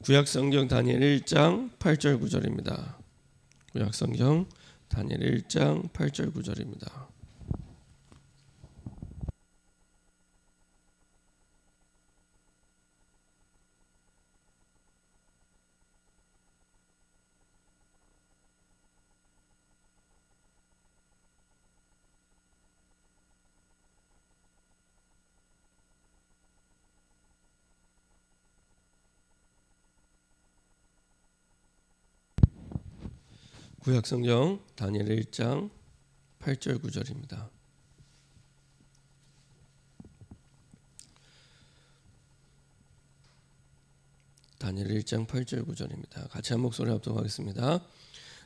구약성경 다니엘 1장 8절 9절입니다. 구약성경 다니엘 1장 8절 9절입니다. 구약성경 다니엘 1장 8절 9절입니다. 다니엘 1장 8절 9절입니다. 같이 한 목소리 합독하겠습니다.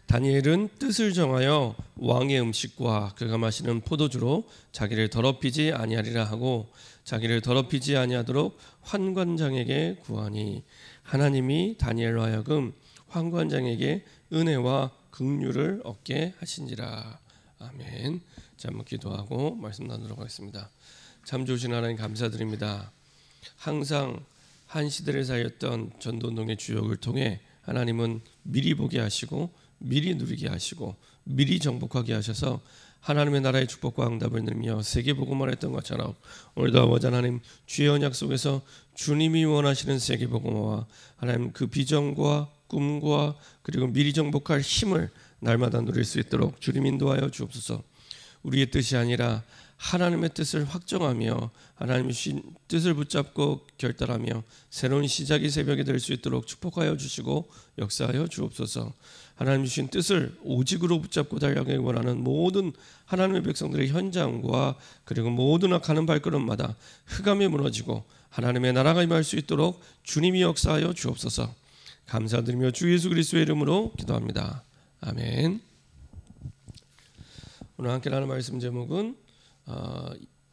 다니엘은 뜻을 정하여 왕의 음식과 그가 마시는 포도주로 자기를 더럽히지 아니하리라 하고 자기를 더럽히지 아니하도록 환관장에게 구하니 하나님이 다니엘로 하여금 환관장에게 은혜와 긍휼을 얻게 하신지라. 아멘. 자, 한번 기도하고 말씀 나누도록 하겠습니다. 참 좋으신 하나님 감사드립니다. 항상 한 시대를 살렸던 전도운동의 주역을 통해 하나님은 미리 보게 하시고 미리 누리게 하시고 미리 정복하게 하셔서 하나님의 나라의 축복과 응답을 누리며 세계복음을 했던 것처럼 오늘도 아버지 하나님 주의 언약 속에서 주님이 원하시는 세계복음화와 하나님 그 비전과 꿈과 그리고 미리 정복할 힘을 날마다 누릴 수 있도록 주님 인도하여 주옵소서. 우리의 뜻이 아니라 하나님의 뜻을 확정하며 하나님의 뜻을 붙잡고 결단하며 새로운 시작의 새벽이 될 수 있도록 축복하여 주시고 역사하여 주옵소서. 하나님 주신 뜻을 오직으로 붙잡고 달려가기 원하는 모든 하나님의 백성들의 현장과 그리고 모든 가는 발걸음마다 흑암이 무너지고 하나님의 나라가 임할 수 있도록 주님이 역사하여 주옵소서. 감사드리며 주 예수 그리스도의 이름으로 기도합니다. 아멘. 오늘 함께 나눌 말씀 제목은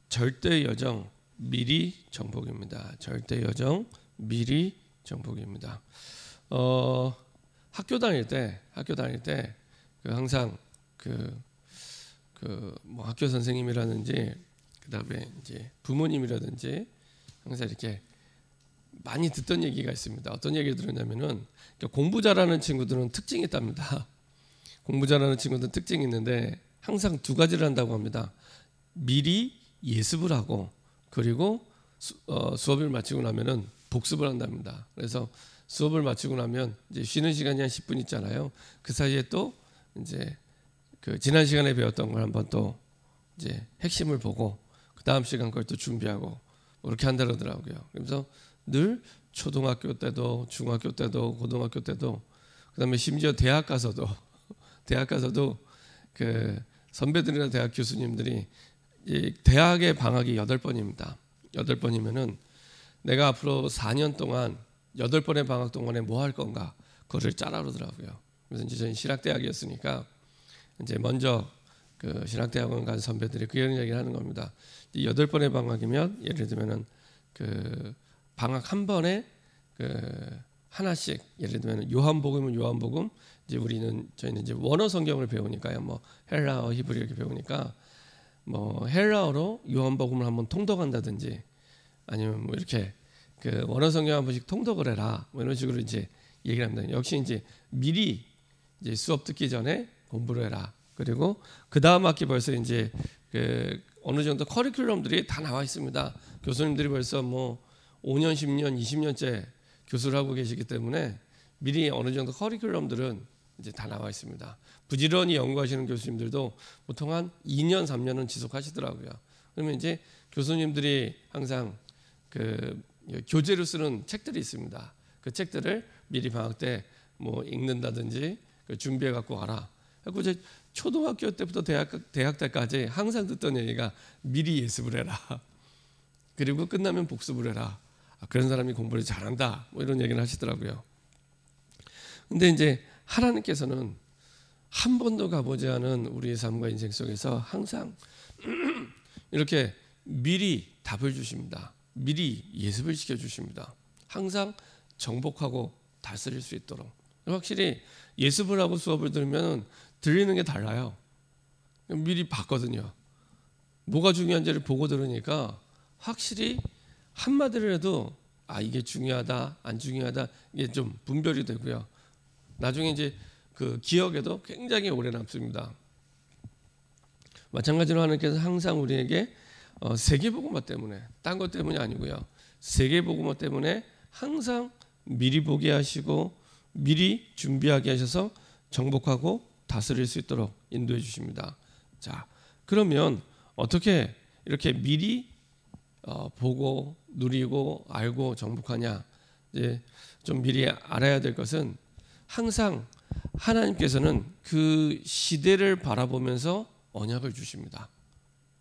절대 여정 미리 정복입니다. 절대 여정 미리 정복입니다. 학교 다닐 때 항상 뭐 학교 선생님이라든지 그다음에 이제 부모님이라든지 항상 이렇게 많이 듣던 얘기가 있습니다. 어떤 얘기를 들었냐면은 공부 잘하는 친구들은 특징이 있답니다. 공부 잘하는 친구들은 특징이 있는데 항상 두 가지를 한다고 합니다. 미리 예습을 하고 그리고 수업을 마치고 나면은 복습을 한답니다. 그래서 수업을 마치고 나면 이제 쉬는 시간이 한 10분 있잖아요. 그 사이에 또 이제 그 지난 시간에 배웠던 걸 한번 또 이제 핵심을 보고 그 다음 시간 걸 또 준비하고 그렇게 한다더라고요. 그래서 늘 초등학교 때도 중학교 때도 고등학교 때도 그다음에 심지어 대학 가서도 그 선배들이나 대학 교수님들이 이 대학의 방학이 8번입니다. 8번이면은 내가 앞으로 4년 동안 8번의 방학 동안에 뭐 할 건가 그거를 짜라 그러더라고요. 그래서 이제 저희 신학대학이었으니까 이제 먼저 그 신학대학원 간 선배들이 그런 얘기를 하는 겁니다. 8번의 방학이면 예를 들면은 그 방학 한 번에 그 하나씩 예를 들면 요한복음은 요한복음 저희는 이제 원어 성경을 배우니까요. 뭐 헬라어, 히브리 이렇게 배우니까 뭐 헬라어로 요한복음을 한번 통독한다든지 아니면 뭐 이렇게 그 원어 성경 한 번씩 통독을 해라. 뭐 이런 식으로 이제 얘기를 합니다. 역시 이제 미리 이제 수업 듣기 전에 공부를 해라. 그리고 그 다음 학기 벌써 이제 그 어느 정도 커리큘럼들이 다 나와 있습니다. 교수님들이 벌써 뭐 5년, 10년, 20년째 교수를 하고 계시기 때문에 미리 어느 정도 커리큘럼들은 이제 다 나와 있습니다. 부지런히 연구하시는 교수님들도 보통 한 2년, 3년은 지속하시더라고요. 그러면 이제 교수님들이 항상 그 교재로 쓰는 책들이 있습니다. 그 책들을 미리 방학 때 뭐 읽는다든지 준비해 갖고 가라. 그리고 이제 초등학교 때부터 대학 때까지 항상 듣던 얘기가 미리 예습을 해라. 그리고 끝나면 복습을 해라. 그런 사람이 공부를 잘한다. 뭐 이런 얘기를 하시더라고요. 근데 이제 하나님께서는 한 번도 가보지 않은 우리의 삶과 인생 속에서 항상 이렇게 미리 답을 주십니다. 미리 예습을 시켜주십니다. 항상 정복하고 다스릴 수 있도록. 확실히 예습을 하고 수업을 들으면 들리는 게 달라요. 미리 봤거든요. 뭐가 중요한지를 보고 들으니까 확실히 한마디를 해도 이게 중요하다 안 중요하다 이게 좀 분별이 되고요. 나중에 이제 그 기억에도 굉장히 오래 남습니다. 마찬가지로 하나님께서 항상 우리에게 세계복음화 때문에 딴 것 때문이 아니고요. 세계복음화 때문에 항상 미리 보게 하시고 미리 준비하게 하셔서 정복하고 다스릴 수 있도록 인도해 주십니다. 자, 그러면 어떻게 이렇게 미리 보고 누리고 알고 정복하냐? 이제 좀 미리 알아야 될 것은 항상 하나님께서는 그 시대를 바라보면서 언약을 주십니다.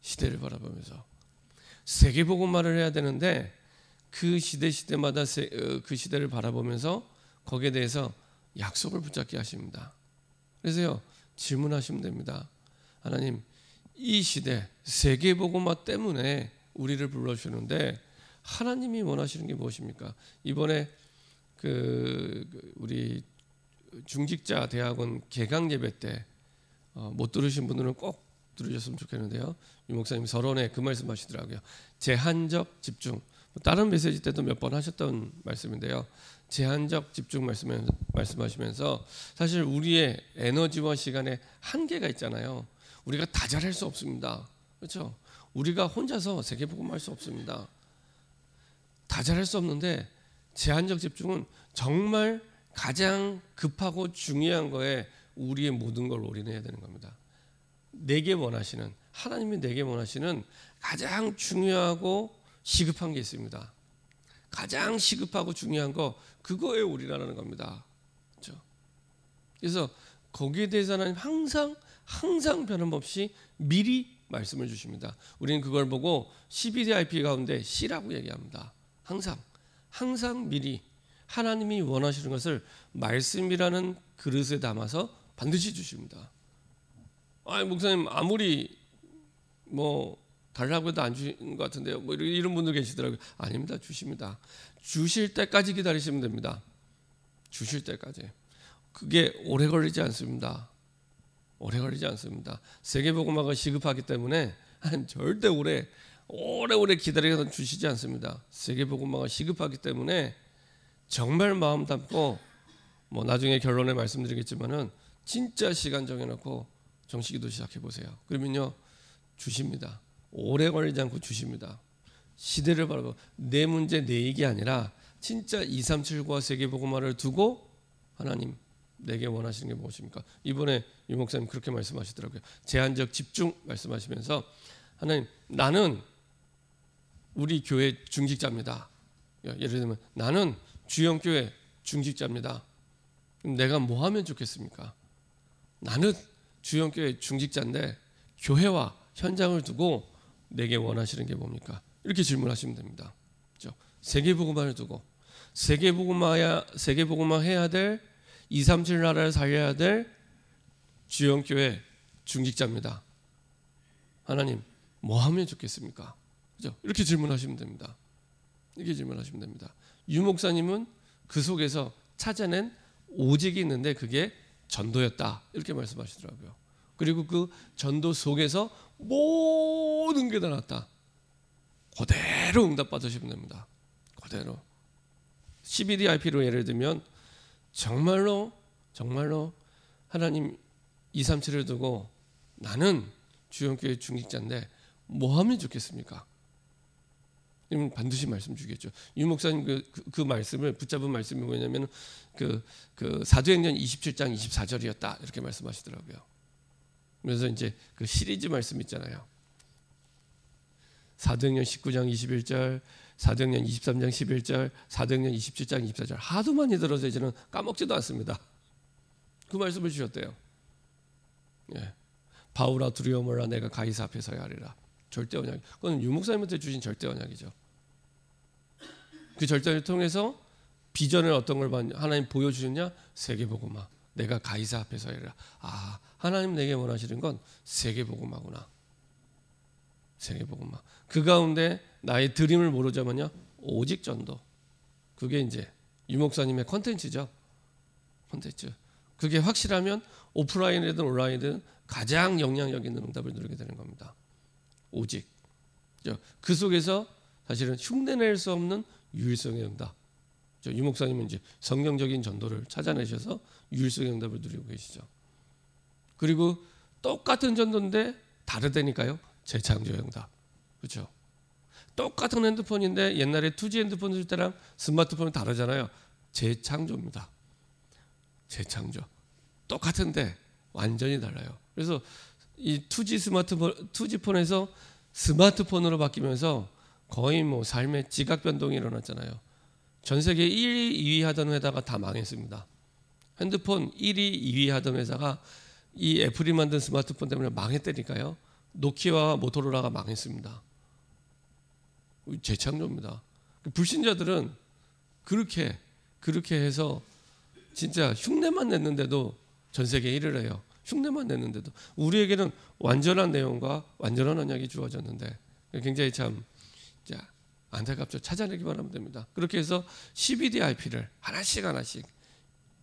시대를 바라보면서 세계복음화를 해야 되는데 그 시대마다 그 시대를 바라보면서 거기에 대해서 약속을 붙잡게 하십니다. 그래서요 질문하시면 됩니다. 하나님, 이 시대 세계복음화 때문에 우리를 불러주시는데 하나님이 원하시는 게 무엇입니까? 이번에 우리 중직자 대학원 개강 예배 때 못 들으신 분들은 꼭 들으셨으면 좋겠는데요. 유 목사님 서론에 그 말씀하시더라고요. 제한적 집중. 다른 메시지 때도 몇 번 하셨던 말씀인데요. 제한적 집중 말씀하시면서 사실 우리의 에너지와 시간에 한계가 있잖아요. 우리가 다 잘할 수 없습니다. 그렇죠? 우리가 혼자서 세계복음화 할 수 없습니다. 다 잘할 수 없는데 제한적 집중은 정말 가장 급하고 중요한 거에 우리의 모든 걸 올인해야 되는 겁니다. 하나님이 내게 원하시는 가장 중요하고 시급한 게 있습니다. 가장 시급하고 중요한 거 그거에 올인하라는 겁니다. 그렇죠? 그래서 거기에 대해서 하나님 항상 변함없이 미리 말씀을 주십니다. 우리는 그걸 보고 CBDIP 가운데 C라고 얘기합니다. 항상 미리 하나님이 원하시는 것을 말씀이라는 그릇에 담아서 반드시 주십니다. 목사님 아무리 달라고 해도 안 주신 것 같은데요. 이런 분들 계시더라고요. 아닙니다. 주십니다. 주실 때까지 기다리시면 됩니다. 주실 때까지. 그게 오래 걸리지 않습니다. 세계복음화가 시급하기 때문에 절대 오래 기다려서 주시지 않습니다. 세계복음화가 시급하기 때문에 정말 마음 담고 나중에 결론에 말씀드리겠지만은 진짜 시간 정해놓고 정식기도 시작해 보세요. 그러면요 주십니다. 오래 걸리지 않고 주십니다. 시대를 바라보고 내 문제 내 얘기 아니라 진짜 237과 세계복음화를 두고 하나님 내게 원하시는 게 무엇입니까? 이번에 유 목사님 그렇게 말씀하시더라고요. 제한적 집중 말씀하시면서 하나님 나는 우리 교회 중직자입니다. 예를 들면 나는 주영교회 중직자입니다. 그럼 내가 뭐 하면 좋겠습니까? 나는 주영교회 중직자인데 교회와 현장을 두고 내게 원하시는 게 뭡니까? 이렇게 질문하시면 됩니다. 그렇죠? 세계복음화를 두고 세계복음화 해야 될 237 나라를 살려야 될 주영교회 중직자입니다. 하나님 뭐 하면 좋겠습니까? 그렇죠? 이렇게 질문하시면 됩니다. 유 목사님은 그 속에서 찾아낸 오직이 있는데 그게 전도였다. 이렇게 말씀하시더라고요. 그리고 그 전도 속에서 모든 게 다 났다. 그대로 응답 받으시면 됩니다. 그대로. CBDIP로 예를 들면 정말로 하나님 237을 두고 나는 주영교회 중직자인데 뭐 하면 좋겠습니까? 이러면 반드시 말씀 주겠죠. 유 목사님 그 말씀을 붙잡은 말씀이 뭐냐면 그 사도행전 27장 24절이었다 이렇게 말씀하시더라고요. 그래서 이제 그 시리즈 말씀 있잖아요. 사도행전 19장 21절, 사도행전 23장 11절, 사도행전 27장 24절 하도 많이 들어서 이제는 까먹지도 않습니다. 그 말씀을 주셨대요. 예. 바울아 두려워 말라 내가 가이사 앞에 서야 하리라. 절대 언약. 그건 유 목사님한테 주신 절대 언약이죠. 그 절대 언약을 통해서 비전을 어떤 걸 하나님 보여주셨냐? 세계복음화. 내가 가이사 앞에 서야 하리라. 하나님 내게 원하시는 건 세계복음화구나. 세계복음화. 그 가운데 나의 드림을 모르자면요 오직 전도. 그게 이제 유 목사님의 컨텐츠죠. 컨텐츠. 그게 확실하면 오프라인이든 온라인이든 가장 영향력 있는 응답을 누리게 되는 겁니다. 오직. 그 속에서 사실은 흉내낼 수 없는 유일성의 응답. 유 목사님은 이제 성경적인 전도를 찾아내셔서 유일성의 응답을 누리고 계시죠. 그리고 똑같은 전도인데 다르다니까요. 재창조의 응답. 그렇죠? 똑같은 핸드폰인데 옛날에 2G 핸드폰 쓸 때랑 스마트폰은 다르잖아요. 재창조입니다. 재창조. 똑같은데 완전히 달라요. 그래서 이 2G 폰에서 스마트폰으로 바뀌면서 거의 뭐 삶의 지각 변동이 일어났잖아요. 전 세계 1위, 2위 하던 회사가 다 망했습니다. 핸드폰 1위, 2위 하던 회사가 이 애플이 만든 스마트폰 때문에 망했다니까요. 노키아와 모토로라가 망했습니다. 재창조입니다. 불신자들은 그렇게 해서 진짜 흉내만 냈는데도 전 세계 1위를 해요. 흉내만 냈는데도 우리에게는 완전한 내용과 완전한 언약이 주어졌는데 굉장히 참 안타깝죠. 찾아내기만 하면 됩니다. 그렇게 해서 CBDIP를 하나씩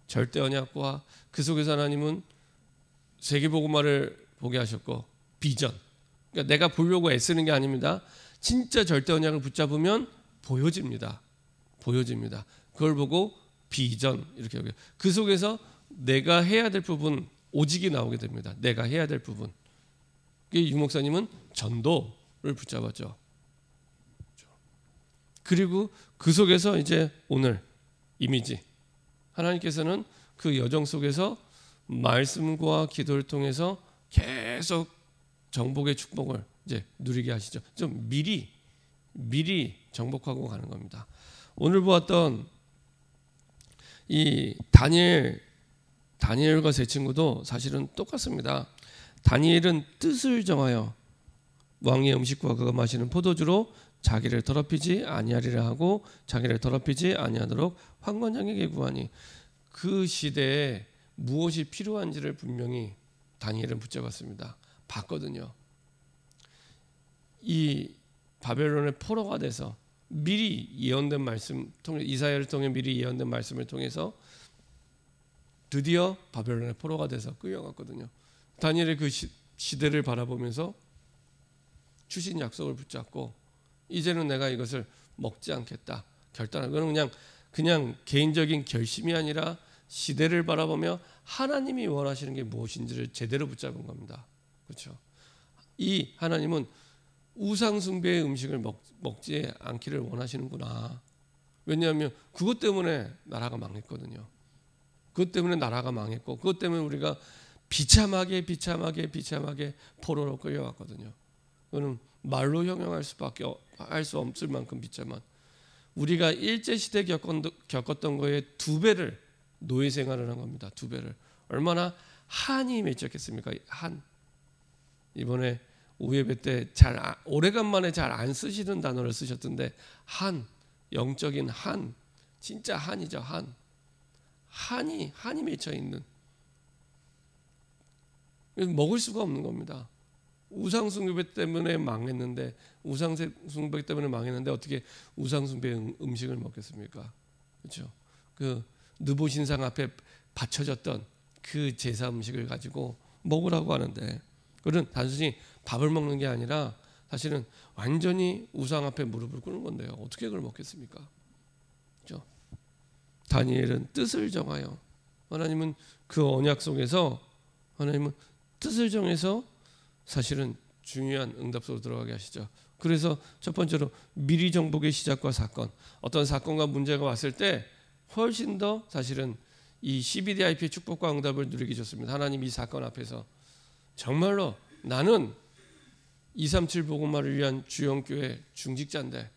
절대 언약과 그 속에서 하나님은 세계복음화를 보게 하셨고 비전. 그러니까 내가 보려고 애쓰는 게 아닙니다. 진짜 절대 언약을 붙잡으면 보여집니다. 그걸 보고 비전 이렇게 여겨요. 그 속에서 내가 해야 될 부분 오직이 나오게 됩니다. 내가 해야 될 부분. 유 목사님은 전도를 붙잡았죠. 그리고 그 속에서 이제 오늘 이미지 하나님께서는 그 여정 속에서 말씀과 기도를 통해서 계속 정복의 축복을 이제 누리게 하시죠. 좀 미리 정복하고 가는 겁니다. 오늘 보았던 이 다니엘과 세 친구도 사실은 똑같습니다. 다니엘은 뜻을 정하여 왕의 음식과 그가 마시는 포도주로 자기를 더럽히지 아니하리라 하고 자기를 더럽히지 아니하도록 환관장에게 구하니 그 시대에 무엇이 필요한지를 분명히 다니엘은 붙잡았습니다. 봤거든요. 이 바벨론의 포로가 돼서 미리 예언된 말씀 통해 이사야를 통해 미리 예언된 말씀을 통해서 드디어 바벨론의 포로가 돼서 끌려갔거든요. 다니엘의 그 시대를 바라보면서 주신 약속을 붙잡고 이제는 내가 이것을 먹지 않겠다 결단하고 그냥 개인적인 결심이 아니라 시대를 바라보며 하나님이 원하시는 게 무엇인지를 제대로 붙잡은 겁니다. 그렇죠? 이 하나님은 우상 숭배의 음식을 먹지 않기를 원하시는구나. 왜냐하면 그것 때문에 나라가 망했거든요. 그것 때문에 나라가 망했고 그것 때문에 우리가 비참하게 포로로 끌려왔거든요. 그거는 말로 형용할 수밖에 할 수 없을 만큼 비참한 우리가 일제 시대 겪었던 거에 2배를 노예 생활을 한 겁니다. 2배를 얼마나 한이 맺혔겠습니까? 한 이번에 우예배 때 오래간만에 잘 안 쓰시는 단어를 쓰셨던데 한 영적인 한 진짜 한이죠. 한이 맺혀 있는 먹을 수가 없는 겁니다. 우상 숭배 때문에 망했는데 어떻게 우상 숭배 음식을 먹겠습니까? 그렇죠? 그 느보 신상 앞에 바쳐졌던 그 제사 음식을 가지고 먹으라고 하는데 그건 단순히 밥을 먹는 게 아니라 사실은 완전히 우상 앞에 무릎을 꿇는 건데요. 어떻게 그걸 먹겠습니까? 그렇죠? 다니엘은 뜻을 정하여 하나님은 그 언약 속에서 하나님은 뜻을 정해서 사실은 중요한 응답 속으로 들어가게 하시죠. 그래서 첫 번째로 미리 정복의 시작과 사건 어떤 사건과 문제가 왔을 때 훨씬 더 사실은 이 CBDIP의 축복과 응답을 누리기 좋습니다. 하나님 이 사건 앞에서 정말로 나는 237 복음화를 위한 주영교회 중직자인데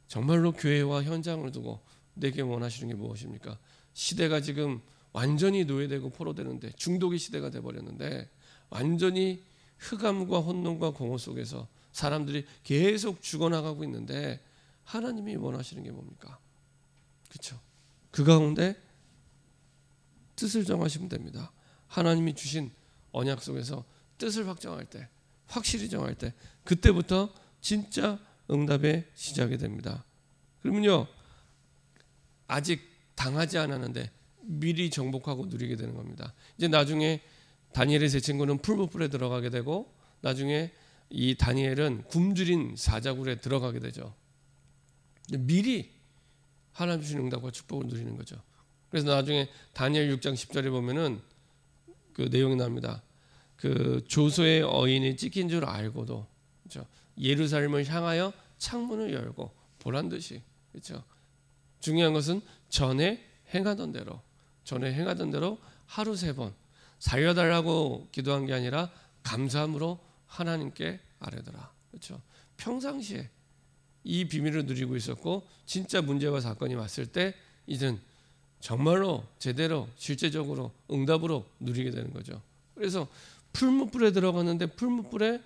정말로 교회와 현장을 두고 내게 원하시는 게 무엇입니까? 시대가 지금 완전히 노예되고 포로되는데 중독의 시대가 돼버렸는데 완전히 흑암과 혼돈과 공허 속에서 사람들이 계속 죽어나가고 있는데 하나님이 원하시는 게 뭡니까? 그렇죠? 그 가운데 뜻을 정하시면 됩니다. 하나님이 주신 언약 속에서 뜻을 확정할 때 확실히 정할 때 그때부터 진짜 응답의 시작이 됩니다. 그러면요 아직 당하지 않았는데 미리 정복하고 누리게 되는 겁니다. 이제 나중에 다니엘의 세 친구는 풀무불에 들어가게 되고 나중에 이 다니엘은 굶주린 사자굴에 들어가게 되죠. 미리 하나님 주신 응답과 축복을 누리는 거죠. 그래서 나중에 다니엘 6장 10절에 보면은 그 내용이 나옵니다. 그 조소의 어인이 찍힌 줄 알고도, 그렇죠? 예루살렘을 향하여 창문을 열고 보란 듯이, 그렇죠? 중요한 것은 전에 행하던 대로 하루 3번 살려달라고 기도한 게 아니라 감사함으로 하나님께 아뢰더라. 그렇죠? 평상시에 이 비밀을 누리고 있었고, 진짜 문제와 사건이 왔을 때 이젠 정말로 제대로 실제적으로 응답으로 누리게 되는 거죠. 그래서 풀무불에 들어갔는데 풀무불에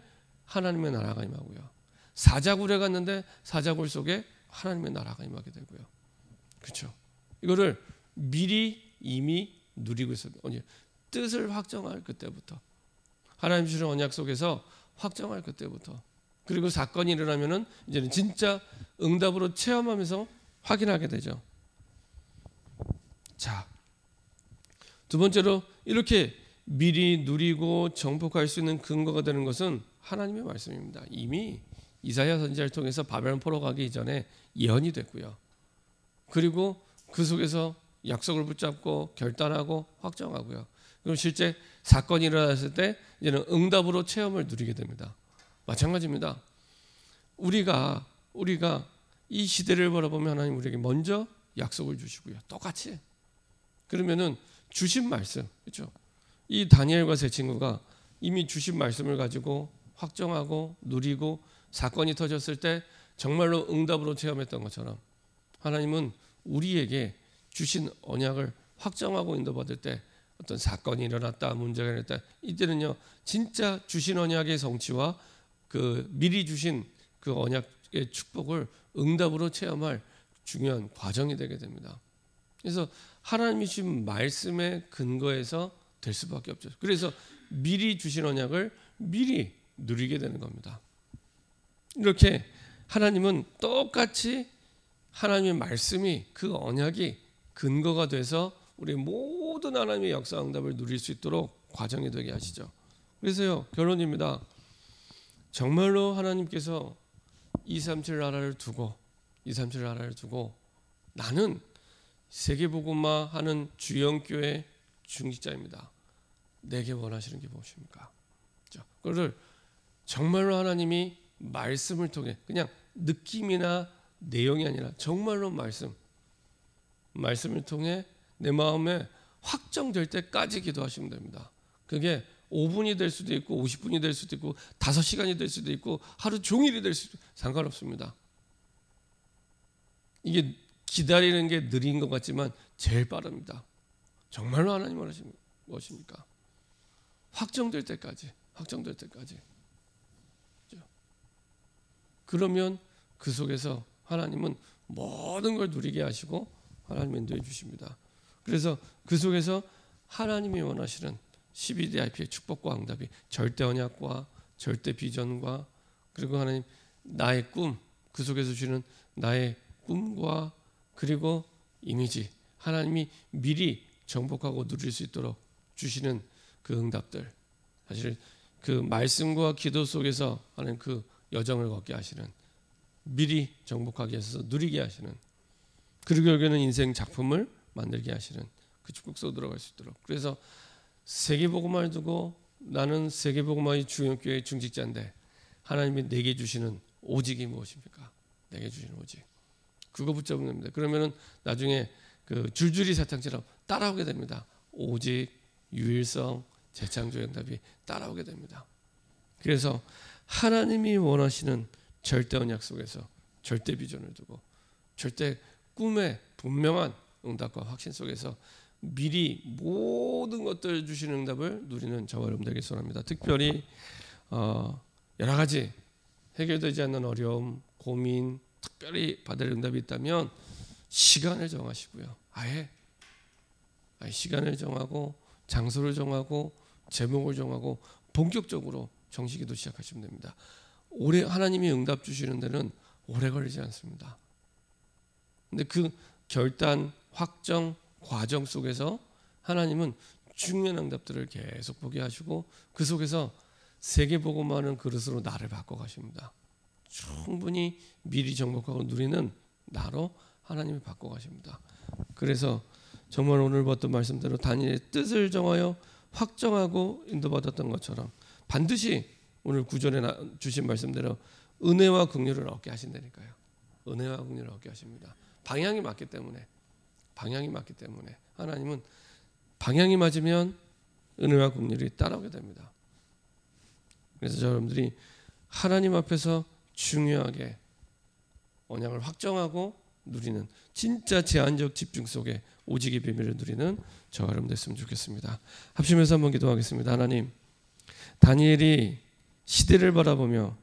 하나님의 나라가 임하고요. 사자굴에 갔는데 사자굴 속에 하나님의 나라가 임하게 되고요. 그렇죠? 이거를 미리 이미 누리고 있어요. 뜻을 확정할 그때부터, 하나님 주시는 언약 속에서 확정할 그때부터, 그리고 사건이 일어나면은 이제는 진짜 응답으로 체험하면서 확인하게 되죠. 자, 두 번째로 이렇게 미리 누리고 정복할 수 있는 근거가 되는 것은 하나님의 말씀입니다. 이미 이사야 선지자를 통해서 바벨론 포로 가기 이전에 예언이 됐고요. 그리고 그 속에서 약속을 붙잡고 결단하고 확정하고요. 그럼 실제 사건이 일어났을 때 이제는 응답으로 체험을 누리게 됩니다. 마찬가지입니다. 우리가 이 시대를 바라보면 하나님 우리에게 먼저 약속을 주시고요. 똑같이. 그러면은 주신 말씀, 그렇죠? 이 다니엘과 세 친구가 이미 주신 말씀을 가지고 확정하고 누리고 사건이 터졌을 때 정말로 응답으로 체험했던 것처럼, 하나님은 우리에게 주신 언약을 확정하고 인도받을 때 어떤 사건이 일어났다, 문제가 일어났다, 이때는요 진짜 주신 언약의 성취와 그 미리 주신 그 언약의 축복을 응답으로 체험할 중요한 과정이 되게 됩니다. 그래서 하나님이 주신 말씀의 근거에서 될 수밖에 없죠. 그래서 미리 주신 언약을 미리 누리게 되는 겁니다. 이렇게 하나님은 똑같이 하나님의 말씀이, 그 언약이 근거가 돼서 우리 모든 하나님의 역사 응답을 누릴 수 있도록 과정이 되게 하시죠. 그래서요, 결론입니다. 정말로 하나님께서 237 나라를 두고 나는 세계복음화 하는 주영교회 중직자입니다. 내게 원하시는 게 무엇입니까? 그걸 정말로 하나님이 말씀을 통해, 그냥 느낌이나 내용이 아니라 정말로 말씀을 통해 내 마음에 확정될 때까지 기도하시면 됩니다. 그게 5분이 될 수도 있고 50분이 될 수도 있고 5시간이 될 수도 있고 하루 종일이 될 수도, 상관없습니다. 이게 기다리는 게 느린 것 같지만 제일 빠릅니다. 정말로 하나님 원하시는 무엇입니까? 확정될 때까지. 그러면 그 속에서 하나님은 모든 걸 누리게 하시고 하나님 인도해 주십니다. 그래서 그 속에서 하나님이 원하시는 12DIP의 축복과 응답이 절대 언약과 절대 비전과, 그리고 하나님 나의 꿈, 그 속에서 주시는 나의 꿈과 그리고 이미지, 하나님이 미리 정복하고 누릴 수 있도록 주시는 그 응답들, 사실 그 말씀과 기도 속에서 하는 그 여정을 걷게 하시는, 미리 정복하게 해서 누리게 하시는, 그리고 결국에는 인생 작품을 만들게 하시는 그 축복 속으로 들어갈 수 있도록. 그래서 세계복음화를 두고 나는 세계복음화의 주영교회의 중직자인데 하나님이 내게 주시는 오직이 무엇입니까? 내게 주시는 오직, 그거 붙잡으면 됩니다. 그러면은 나중에 그 줄줄이 사탕처럼 따라오게 됩니다. 오직, 유일성, 재창조의 응답이 따라오게 됩니다. 그래서 하나님이 원하시는 절대 언약 속에서 절대 비전을 두고 절대 꿈의 분명한 응답과 확신 속에서 미리 모든 것들을 주시는 응답을 누리는 저와 여러분 되길 소원합니다. 특별히 여러 가지 해결되지 않는 어려움, 고민, 특별히 받을 응답이 있다면 시간을 정하시고요. 아예 시간을 정하고 장소를 정하고 제목을 정하고 본격적으로 정식기도 시작하시면 됩니다. 오래 하나님이 응답 주시는 데는 오래 걸리지 않습니다. 근데 그 결단, 확정, 과정 속에서 하나님은 중요한 응답들을 계속 보게 하시고 그 속에서 세계복음화하는 그릇으로 나를 바꿔 가십니다. 충분히 미리 정복하고 누리는 나로 하나님이 바꿔가십니다. 그래서 정말 오늘 봤던 말씀대로 다니엘의 뜻을 정하여 확정하고 인도받았던 것처럼 반드시 오늘 구절에 주신 말씀대로 은혜와 긍휼을 얻게 하신다니까요. 은혜와 긍휼을 얻게 하십니다. 방향이 맞기 때문에 하나님은 방향이 맞으면 은혜와 긍휼이 따라오게 됩니다. 그래서 여러분들이 하나님 앞에서 중요하게 언약을 확정하고 누리는 진짜 제한적 집중 속에 오직의 비밀을 누리는 저와 여러분 됐으면 좋겠습니다. 합심해서 한번 기도하겠습니다. 하나님, 다니엘이 시대를 바라보며